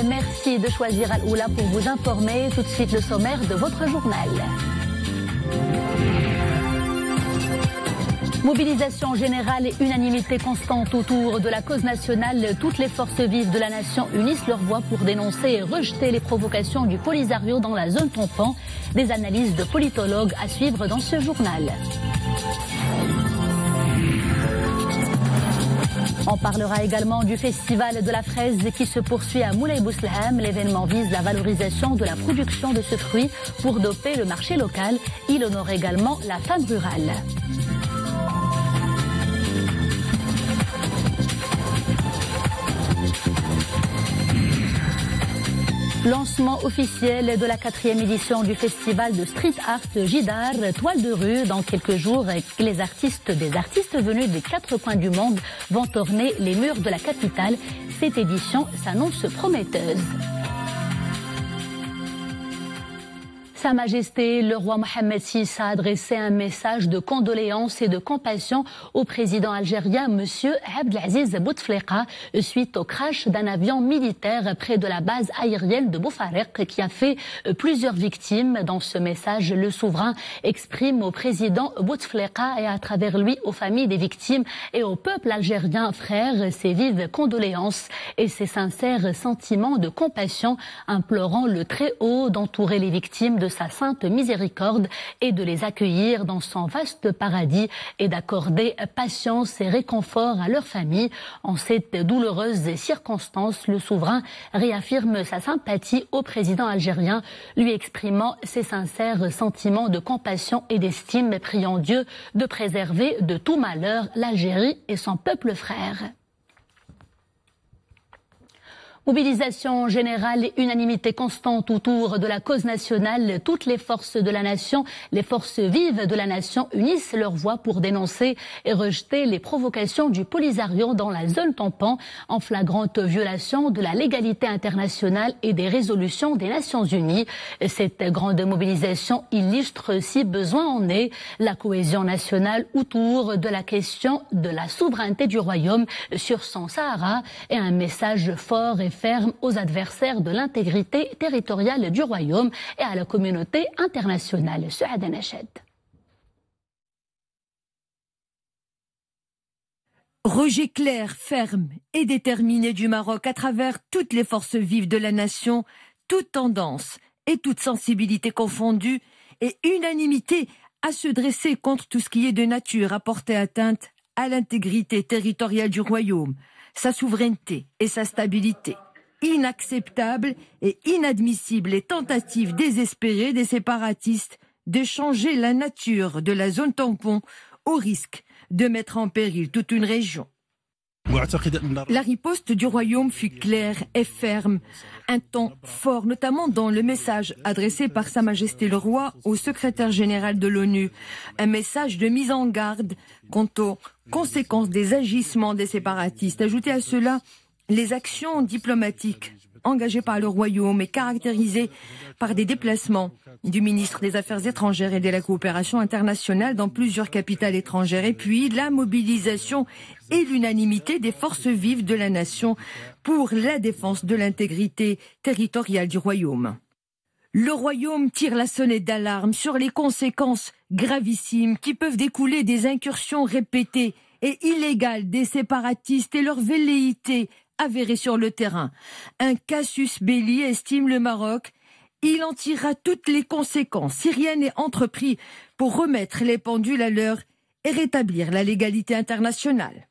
merci de choisir Al-Oula pour vous informer. Tout de suite le sommaire de votre journal. Mobilisation générale et unanimité constante autour de la cause nationale. Toutes les forces vives de la nation unissent leur voix pour dénoncer et rejeter les provocations du Polisario dans la zone tampon. Des analyses de politologues à suivre dans ce journal. On parlera également du festival de la fraise qui se poursuit à Moulay Bousselham. L'événement vise la valorisation de la production de ce fruit pour doper le marché local. Il honore également la femme rurale. Lancement officiel de la 4e édition du festival de street art Jidar, toile de rue. Dans quelques jours, des artistes venus des 4 coins du monde vont orner les murs de la capitale. Cette édition s'annonce prometteuse. Sa Majesté, le roi Mohamed VI, a adressé un message de condoléances et de compassion au président algérien, M. Abdelaziz Bouteflika, suite au crash d'un avion militaire près de la base aérienne de Boufarek qui a fait plusieurs victimes. Dans ce message, le souverain exprime au président Bouteflika et à travers lui aux familles des victimes et au peuple algérien frère ses vives condoléances et ses sincères sentiments de compassion, implorant le Très-Haut d'entourer les victimes de sa sainte miséricorde et de les accueillir dans son vaste paradis et d'accorder patience et réconfort à leurs familles. En cette douloureuse circonstance, le souverain réaffirme sa sympathie au président algérien, lui exprimant ses sincères sentiments de compassion et d'estime, priant Dieu de préserver de tout malheur l'Algérie et son peuple frère. Mobilisation générale et unanimité constante autour de la cause nationale. Toutes les forces de la nation, les forces vives de la nation unissent leur voix pour dénoncer et rejeter les provocations du Polisario dans la zone tampon en flagrante violation de la légalité internationale et des résolutions des Nations Unies. Cette grande mobilisation illustre, si besoin en est, la cohésion nationale autour de la question de la souveraineté du royaume sur son Sahara et un message fort et ferme aux adversaires de l'intégrité territoriale du royaume et à la communauté internationale. Souad Nached. Rejet clair, ferme et déterminé du Maroc à travers toutes les forces vives de la nation, toute tendance et toute sensibilité confondues, et unanimité à se dresser contre tout ce qui est de nature à porter atteinte à l'intégrité territoriale du royaume, sa souveraineté et sa stabilité. Inacceptable et inadmissible les tentatives désespérées des séparatistes de changer la nature de la zone tampon au risque de mettre en péril toute une région. La riposte du royaume fut claire et ferme, un ton fort, notamment dans le message adressé par Sa Majesté le Roi au secrétaire général de l'ONU, un message de mise en garde quant aux conséquences des agissements des séparatistes. Ajoutez à cela les actions diplomatiques engagées par le royaume et caractérisées par des déplacements du ministre des Affaires étrangères et de la coopération internationale dans plusieurs capitales étrangères, et puis la mobilisation et l'unanimité des forces vives de la nation pour la défense de l'intégrité territoriale du royaume. Le royaume tire la sonnette d'alarme sur les conséquences gravissimes qui peuvent découler des incursions répétées et illégales des séparatistes et leur velléité avérée sur le terrain. Un casus belli, estime le Maroc. Il en tirera toutes les conséquences si rien n'est entrepris pour remettre les pendules à l'heure et rétablir la légalité internationale.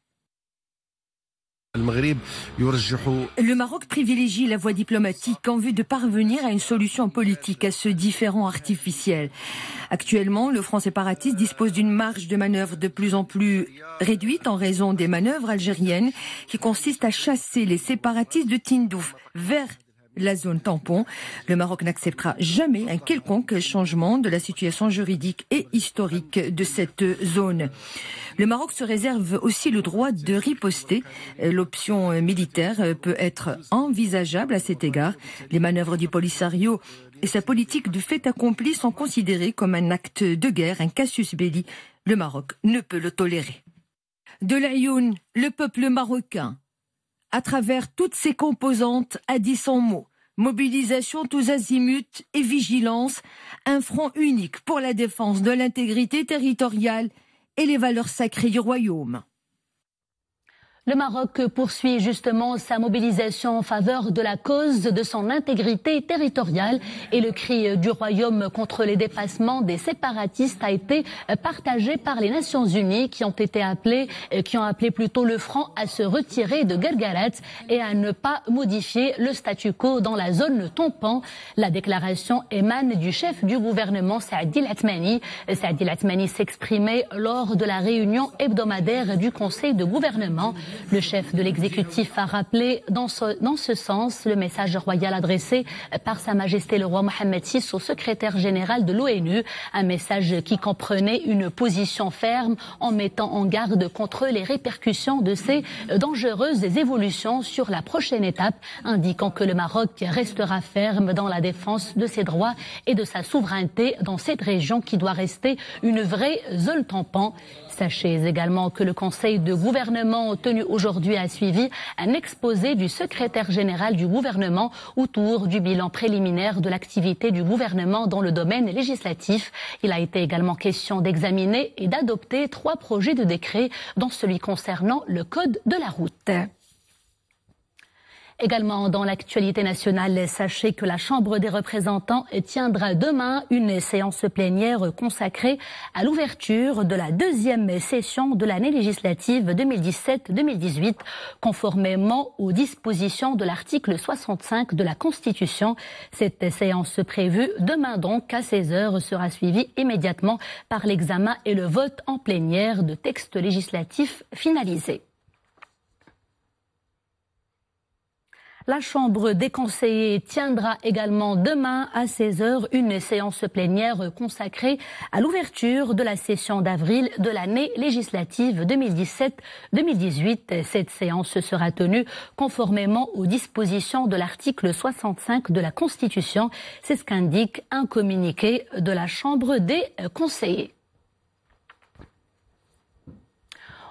Le Maroc privilégie la voie diplomatique en vue de parvenir à une solution politique à ce différend artificiel. Actuellement, le front séparatiste dispose d'une marge de manœuvre de plus en plus réduite en raison des manœuvres algériennes qui consistent à chasser les séparatistes de Tindouf vers la zone tampon. Le Maroc n'acceptera jamais un quelconque changement de la situation juridique et historique de cette zone. Le Maroc se réserve aussi le droit de riposter. L'option militaire peut être envisageable à cet égard. Les manœuvres du Polisario et sa politique de fait accompli sont considérées comme un acte de guerre, un casus belli. Le Maroc ne peut le tolérer. De l'Aïoun, le peuple marocain à travers toutes ses composantes a dit son mot. Mobilisation tous azimuts et vigilance, un front unique pour la défense de l'intégrité territoriale et les valeurs sacrées du royaume. Le Maroc poursuit justement sa mobilisation en faveur de la cause de son intégrité territoriale et le cri du royaume contre les dépassements des séparatistes a été partagé par les Nations Unies qui ont appelé plutôt le front à se retirer de Guerguerat et à ne pas modifier le statu quo dans la zone tampon. La déclaration émane du chef du gouvernement Saadi El-Athmani. Saadi El-Athmani s'exprimait lors de la réunion hebdomadaire du Conseil de gouvernement. Le chef de l'exécutif a rappelé dans ce sens le message royal adressé par Sa Majesté le roi Mohammed VI au secrétaire général de l'ONU, un message qui comprenait une position ferme en mettant en garde contre les répercussions de ces dangereuses évolutions sur la prochaine étape, indiquant que le Maroc restera ferme dans la défense de ses droits et de sa souveraineté dans cette région qui doit rester une vraie zone tampon. Sachez également que le Conseil de gouvernement tenu aujourd'hui a suivi un exposé du secrétaire général du gouvernement autour du bilan préliminaire de l'activité du gouvernement dans le domaine législatif. Il a été également question d'examiner et d'adopter 3 projets de décret, dont celui concernant le code de la route. Également dans l'actualité nationale, sachez que la Chambre des représentants tiendra demain une séance plénière consacrée à l'ouverture de la 2e session de l'année législative 2017-2018, conformément aux dispositions de l'article 65 de la Constitution. Cette séance prévue demain donc à 16h sera suivie immédiatement par l'examen et le vote en plénière de textes législatifs finalisés. La Chambre des conseillers tiendra également demain à 16h une séance plénière consacrée à l'ouverture de la session d'avril de l'année législative 2017-2018. Cette séance sera tenue conformément aux dispositions de l'article 65 de la Constitution. C'est ce qu'indique un communiqué de la Chambre des conseillers.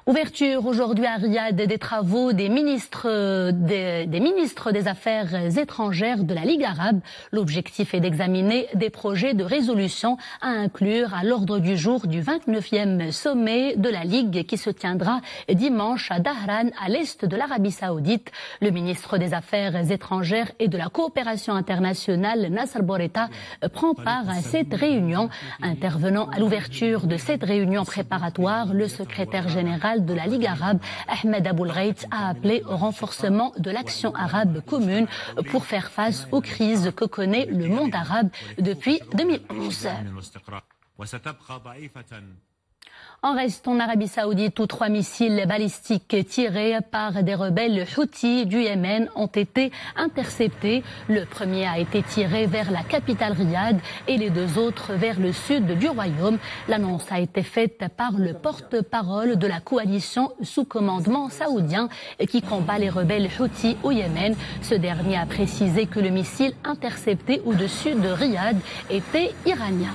Ouverture aujourd'hui à Riyad des travaux des ministres des Affaires étrangères de la Ligue arabe. L'objectif est d'examiner des projets de résolution à inclure à l'ordre du jour du 29e sommet de la Ligue qui se tiendra dimanche à Dahran, à l'est de l'Arabie Saoudite. Le ministre des Affaires étrangères et de la coopération internationale, Nasser Bourita, prend part à cette réunion. Intervenant à l'ouverture de cette réunion préparatoire, le secrétaire général de la Ligue arabe, Ahmed Aboulghait, a appelé au renforcement de l'action arabe commune pour faire face aux crises que connaît le monde arabe depuis 2011. En reste en Arabie Saoudite où 3 missiles balistiques tirés par des rebelles Houthis du Yémen ont été interceptés. Le premier a été tiré vers la capitale Riyad et les 2 autres vers le sud du royaume. L'annonce a été faite par le porte-parole de la coalition sous commandement saoudien qui combat les rebelles Houthis au Yémen. Ce dernier a précisé que le missile intercepté au-dessus de Riyad était iranien.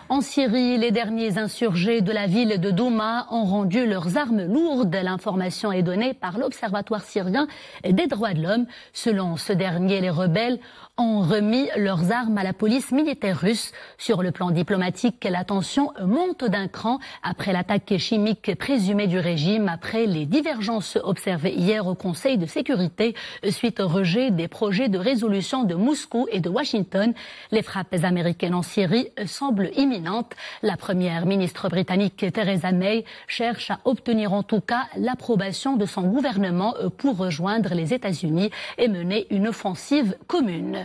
En Syrie, les derniers insurgés de la ville de Douma ont rendu leurs armes lourdes. L'information est donnée par l'Observatoire syrien des droits de l'homme. Selon ce dernier, les rebelles ont remis leurs armes à la police militaire russe. Sur le plan diplomatique, la tension monte d'un cran après l'attaque chimique présumée du régime, après les divergences observées hier au Conseil de sécurité suite au rejet des projets de résolution de Moscou et de Washington. Les frappes américaines en Syrie semblent imminentes. La première ministre britannique Theresa May cherche à obtenir en tout cas l'approbation de son gouvernement pour rejoindre les États-Unis et mener une offensive commune.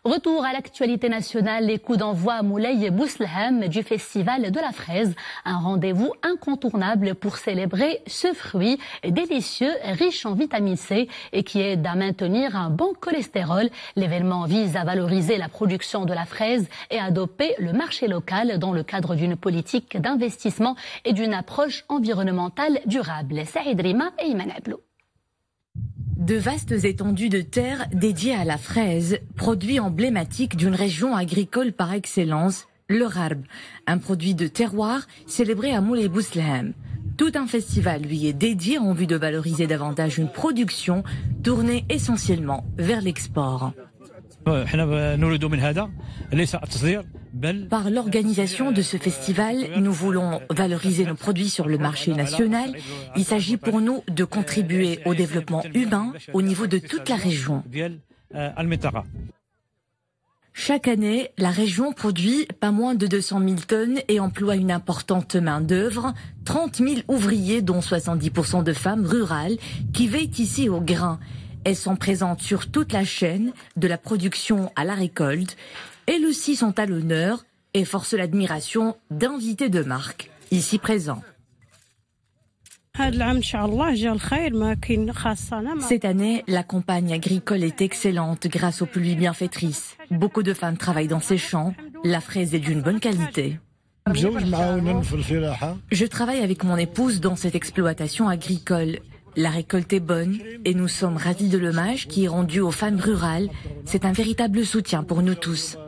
Retour à l'actualité nationale, les coups d'envoi à Moulay Bousleham du Festival de la Fraise. Un rendez-vous incontournable pour célébrer ce fruit délicieux, riche en vitamine C et qui aide à maintenir un bon cholestérol. L'événement vise à valoriser la production de la fraise et à doper le marché local dans le cadre d'une politique d'investissement et d'une approche environnementale durable. Saïd Rima et Iman Ablou. De vastes étendues de terre dédiées à la fraise, produit emblématique d'une région agricole par excellence, le Gharb, un produit de terroir célébré à Moulay Bousleham. Tout un festival lui est dédié en vue de valoriser davantage une production tournée essentiellement vers l'export. Par l'organisation de ce festival, nous voulons valoriser nos produits sur le marché national. Il s'agit pour nous de contribuer au développement humain au niveau de toute la région. Chaque année, la région produit pas moins de 200 000 tonnes et emploie une importante main-d'œuvre, 30 000 ouvriers, dont 70% de femmes rurales, qui veillent ici au grain. Elles sont présentes sur toute la chaîne, de la production à la récolte. Elles aussi sont à l'honneur et forcent l'admiration d'invités de marque ici présents. Cette année, la campagne agricole est excellente grâce aux pluies bienfaitrices. Beaucoup de femmes travaillent dans ces champs. La fraise est d'une bonne qualité. Je travaille avec mon épouse dans cette exploitation agricole. La récolte est bonne et nous sommes ravis de l'hommage qui est rendu aux femmes rurales. C'est un véritable soutien pour nous tous.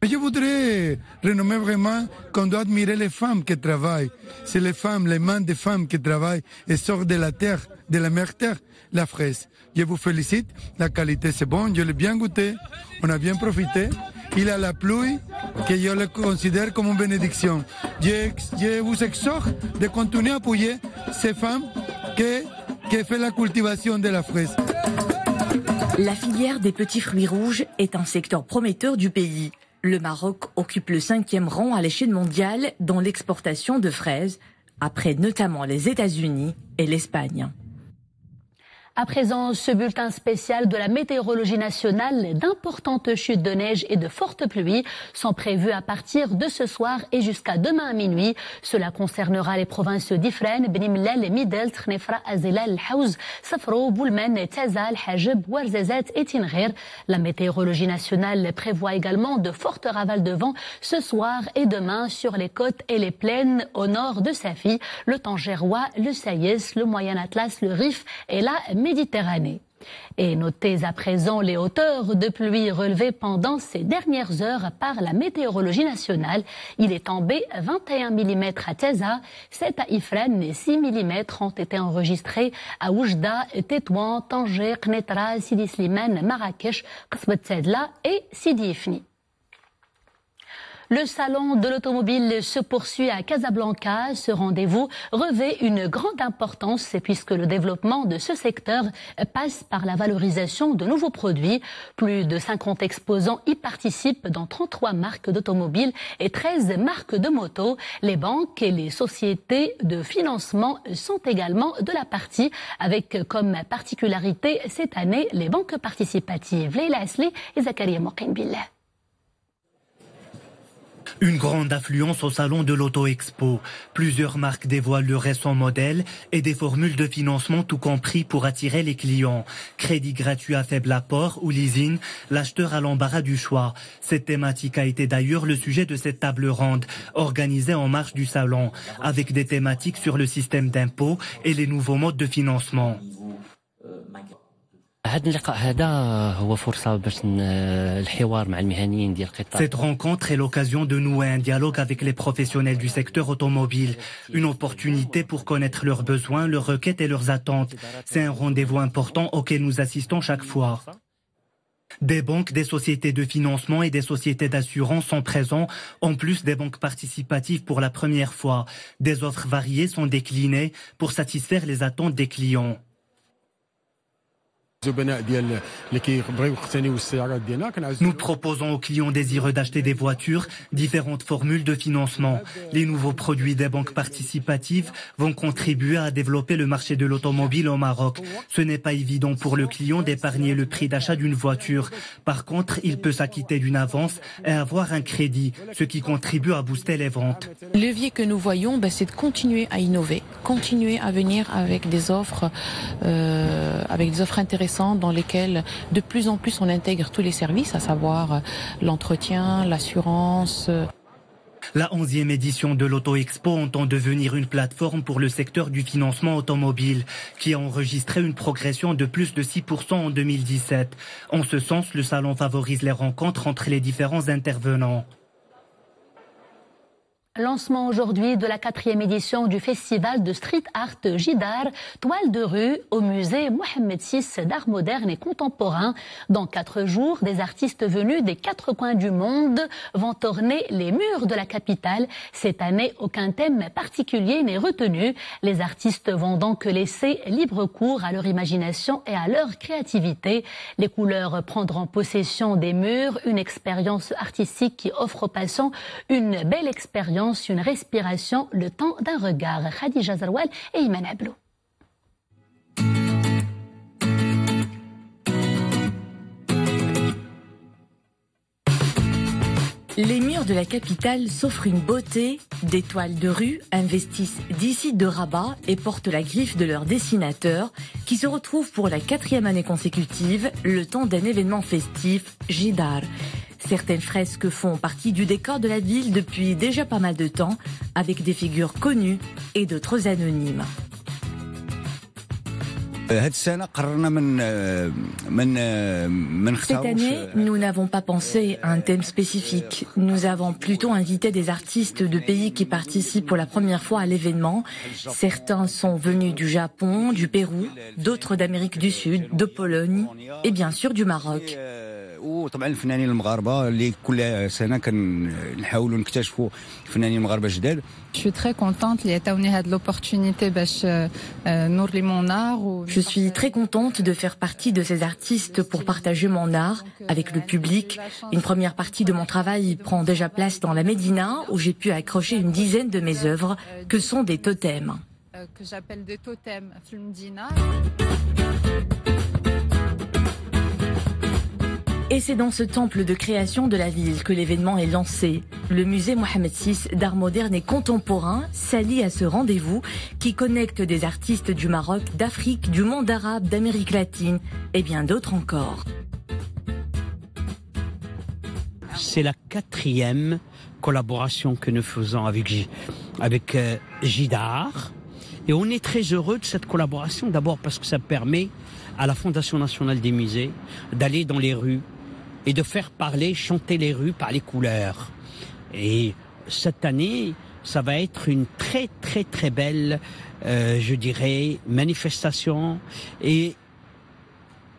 Je voudrais renommer vraiment qu'on doit admirer les femmes qui travaillent. C'est les femmes, les mains des femmes qui travaillent et sortent de la terre, de la mère terre, la fraise. Je vous félicite, la qualité c'est bon, je l'ai bien goûté, on a bien profité. Il a la pluie que je le considère comme une bénédiction. Je vous exhorte de continuer à appuyer ces femmes qui font la cultivation de la fraise. La filière des petits fruits rouges est un secteur prometteur du pays. Le Maroc occupe le 5e rang à l'échelle mondiale dans l'exportation de fraises, après notamment les États-Unis et l'Espagne. À présent, ce bulletin spécial de la météorologie nationale, d'importantes chutes de neige et de fortes pluies sont prévues à partir de ce soir et jusqu'à demain à minuit. Cela concernera les provinces d'Ifrane, Benimlal, Midel, Tchnefra, Azilal, Haouz, Safro, Boulmen, Tazal, Hajeb, Ouarzazat et Tinghir. La météorologie nationale prévoit également de fortes ravales de vent ce soir et demain sur les côtes et les plaines au nord de Safi, le Tangerois, le Saïs, le Moyen Atlas, le Rif et la Méditerranée. Et notez à présent les hauteurs de pluie relevées pendant ces dernières heures par la météorologie nationale. Il est tombé 21 mm à Taza, 7 à Ifrane et 6 mm ont été enregistrés à Oujda, Tétouan, Tanger, Knetra, Sidi Slimane, Marrakech, Qasbat Sedla et Sidi Ifni. Le salon de l'automobile se poursuit à Casablanca. Ce rendez-vous revêt une grande importance puisque le développement de ce secteur passe par la valorisation de nouveaux produits. Plus de 50 exposants y participent dans 33 marques d'automobiles et 13 marques de motos. Les banques et les sociétés de financement sont également de la partie avec comme particularité cette année les banques participatives. Leila Asli et Zakaria Moqim Billah. Une grande affluence au salon de l'Auto-Expo. Plusieurs marques dévoilent leurs récents modèles et des formules de financement tout compris pour attirer les clients. Crédit gratuit à faible apport ou leasing, l'acheteur a l'embarras du choix. Cette thématique a été d'ailleurs le sujet de cette table ronde organisée en marge du salon, avec des thématiques sur le système d'impôt et les nouveaux modes de financement. Cette rencontre est l'occasion de nouer un dialogue avec les professionnels du secteur automobile. Une opportunité pour connaître leurs besoins, leurs requêtes et leurs attentes. C'est un rendez-vous important auquel nous assistons chaque fois. Des banques, des sociétés de financement et des sociétés d'assurance sont présents, en plus des banques participatives pour la première fois. Des offres variées sont déclinées pour satisfaire les attentes des clients. Nous proposons aux clients désireux d'acheter des voitures différentes formules de financement. Les nouveaux produits des banques participatives vont contribuer à développer le marché de l'automobile au Maroc. Ce n'est pas évident pour le client d'épargner le prix d'achat d'une voiture. Par contre, il peut s'acquitter d'une avance et avoir un crédit, ce qui contribue à booster les ventes. Le levier que nous voyons, c'est de continuer à innover, continuer à venir avec des offres intéressantes dans lesquels de plus en plus on intègre tous les services, à savoir l'entretien, l'assurance. La 11e édition de l'Auto-Expo entend devenir une plateforme pour le secteur du financement automobile, qui a enregistré une progression de plus de 6% en 2017. En ce sens, le salon favorise les rencontres entre les différents intervenants. Lancement aujourd'hui de la 4e édition du festival de street art Jidar, toile de rue au musée Mohamed VI d'art moderne et contemporain. Dans 4 jours, des artistes venus des 4 coins du monde vont orner les murs de la capitale. Cette année, aucun thème particulier n'est retenu. Les artistes vont donc laisser libre cours à leur imagination et à leur créativité. Les couleurs prendront possession des murs, une expérience artistique qui offre aux passants une belle expérience, une respiration, le temps d'un regard. Khadija Zarwal et Iman Ablou. Les murs de la capitale s'offrent une beauté, des toiles de rue investissent d'ici de Rabat et portent la griffe de leurs dessinateurs qui se retrouvent pour la 4e année consécutive le temps d'un événement festif, Jidar. Certaines fresques font partie du décor de la ville depuis déjà pas mal de temps, avec des figures connues et d'autres anonymes. Cette année, nous n'avons pas pensé à un thème spécifique. Nous avons plutôt invité des artistes de pays qui participent pour la première fois à l'événement. Certains sont venus du Japon, du Pérou, d'autres d'Amérique du Sud, de Pologne et bien sûr du Maroc. وطبعا الفنانين المغاربه اللي كل سنه كنحاولوا نكتشفوا فنانين مغاربه جداد. Je suis très contente اللي عطاوني هذه l'opportunité باش نوري mon art. Je suis très contente de faire partie de ces artistes pour partager mon art avec le public. Une première partie de mon travail prend déjà place dans la Médina où j'ai pu accrocher une dizaine de mes œuvres que sont des totems. Que j'appelle des totems في المدينة. Et c'est dans ce temple de création de la ville que l'événement est lancé. Le musée Mohamed VI d'art moderne et contemporain s'allie à ce rendez-vous qui connecte des artistes du Maroc, d'Afrique, du monde arabe, d'Amérique latine et bien d'autres encore. C'est la 4e collaboration que nous faisons avec Jidar. Et on est très heureux de cette collaboration, d'abord parce que ça permet à la Fondation nationale des musées d'aller dans les rues et de faire parler, chanter les rues par les couleurs. Et cette année, ça va être une très très très belle, je dirais, manifestation. Et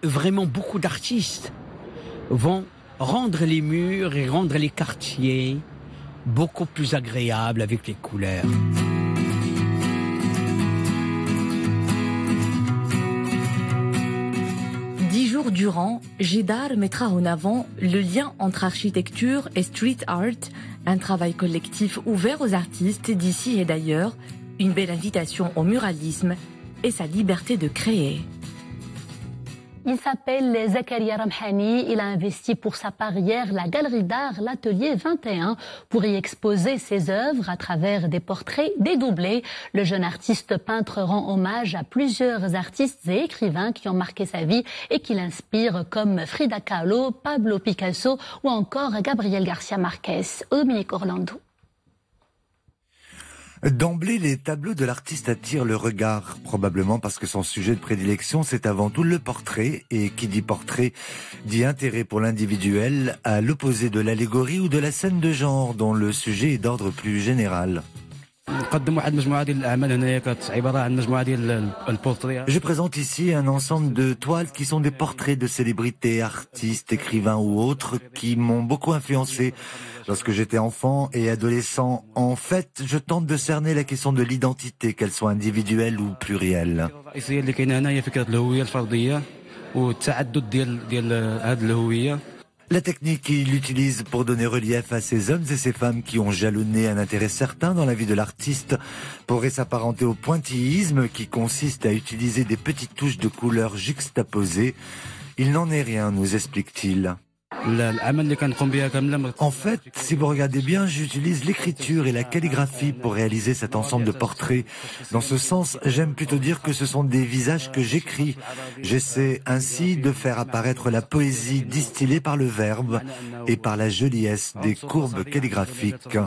vraiment beaucoup d'artistes vont rendre les murs et rendre les quartiers beaucoup plus agréables avec les couleurs. Durant, Jidar mettra en avant le lien entre architecture et street art, un travail collectif ouvert aux artistes d'ici et d'ailleurs, une belle invitation au muralisme et sa liberté de créer. Il s'appelle Zakaria Ramhani. Il a investi pour sa part hier la galerie d'art L'Atelier 21 pour y exposer ses œuvres à travers des portraits dédoublés. Le jeune artiste peintre rend hommage à plusieurs artistes et écrivains qui ont marqué sa vie et qui l'inspirent comme Frida Kahlo, Pablo Picasso ou encore Gabriel Garcia Marquez. Dominique Orlando. D'emblée, les tableaux de l'artiste attirent le regard, probablement parce que son sujet de prédilection, c'est avant tout le portrait, et qui dit portrait, dit intérêt pour l'individuel, à l'opposé de l'allégorie ou de la scène de genre, dont le sujet est d'ordre plus général. Je présente ici un ensemble de toiles qui sont des portraits de célébrités, artistes, écrivains ou autres qui m'ont beaucoup influencé lorsque j'étais enfant et adolescent. En fait, je tente de cerner la question de l'identité, qu'elle soit individuelle ou plurielle. La technique qu'il utilise pour donner relief à ces hommes et ces femmes qui ont jalonné un intérêt certain dans la vie de l'artiste pourrait s'apparenter au pointillisme qui consiste à utiliser des petites touches de couleurs juxtaposées. Il n'en est rien, nous explique-t-il. En fait, si vous regardez bien, j'utilise l'écriture et la calligraphie pour réaliser cet ensemble de portraits. Dans ce sens, j'aime plutôt dire que ce sont des visages que j'écris. J'essaie ainsi de faire apparaître la poésie distillée par le verbe et par la joliesse des courbes calligraphiques.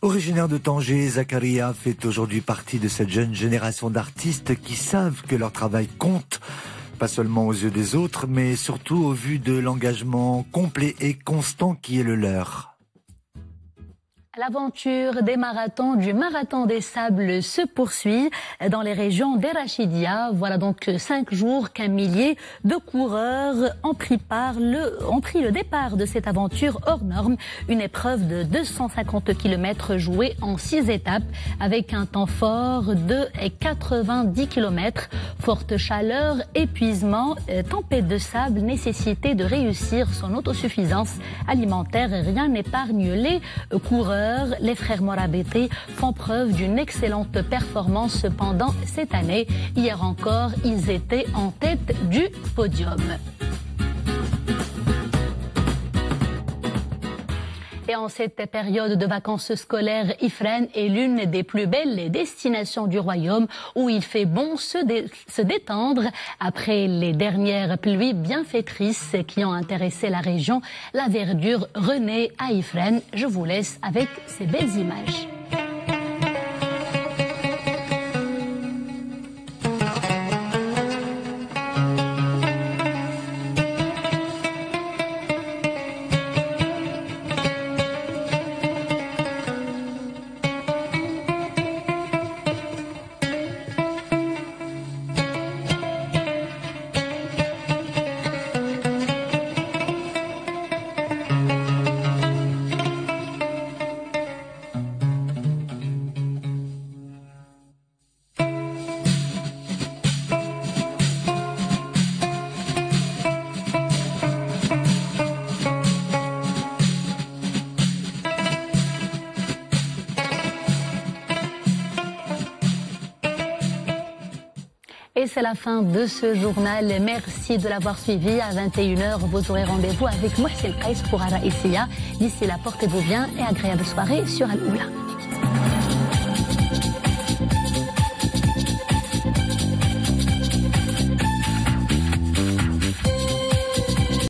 Originaire de Tanger, Zakaria fait aujourd'hui partie de cette jeune génération d'artistes qui savent que leur travail compte, pas seulement aux yeux des autres, mais surtout au vu de l'engagement complet et constant qui est le leur. L'aventure des marathons du Marathon des Sables se poursuit dans les régions d'Erachidia. Voilà donc 5 jours qu'un millier de coureurs ont pris le départ de cette aventure hors norme. Une épreuve de 250 km jouée en 6 étapes avec un temps fort de 90 km. Forte chaleur, épuisement, tempête de sable, nécessité de réussir son autosuffisance alimentaire. Rien n'épargne les coureurs. Les frères Morabete font preuve d'une excellente performance pendant cette année. Hier encore, ils étaient en tête du podium. Et en cette période de vacances scolaires, Ifrane est l'une des plus belles destinations du royaume où il fait bon se détendre après les dernières pluies bienfaitrices qui ont intéressé la région. La verdure renaît à Ifrane. Je vous laisse avec ces belles images. Et c'est la fin de ce journal. Merci de l'avoir suivi. À 21h, vous aurez rendez-vous avec Mohsin Kais pour Araïsia. D'ici là, portez-vous bien et agréable soirée sur Al-Oula.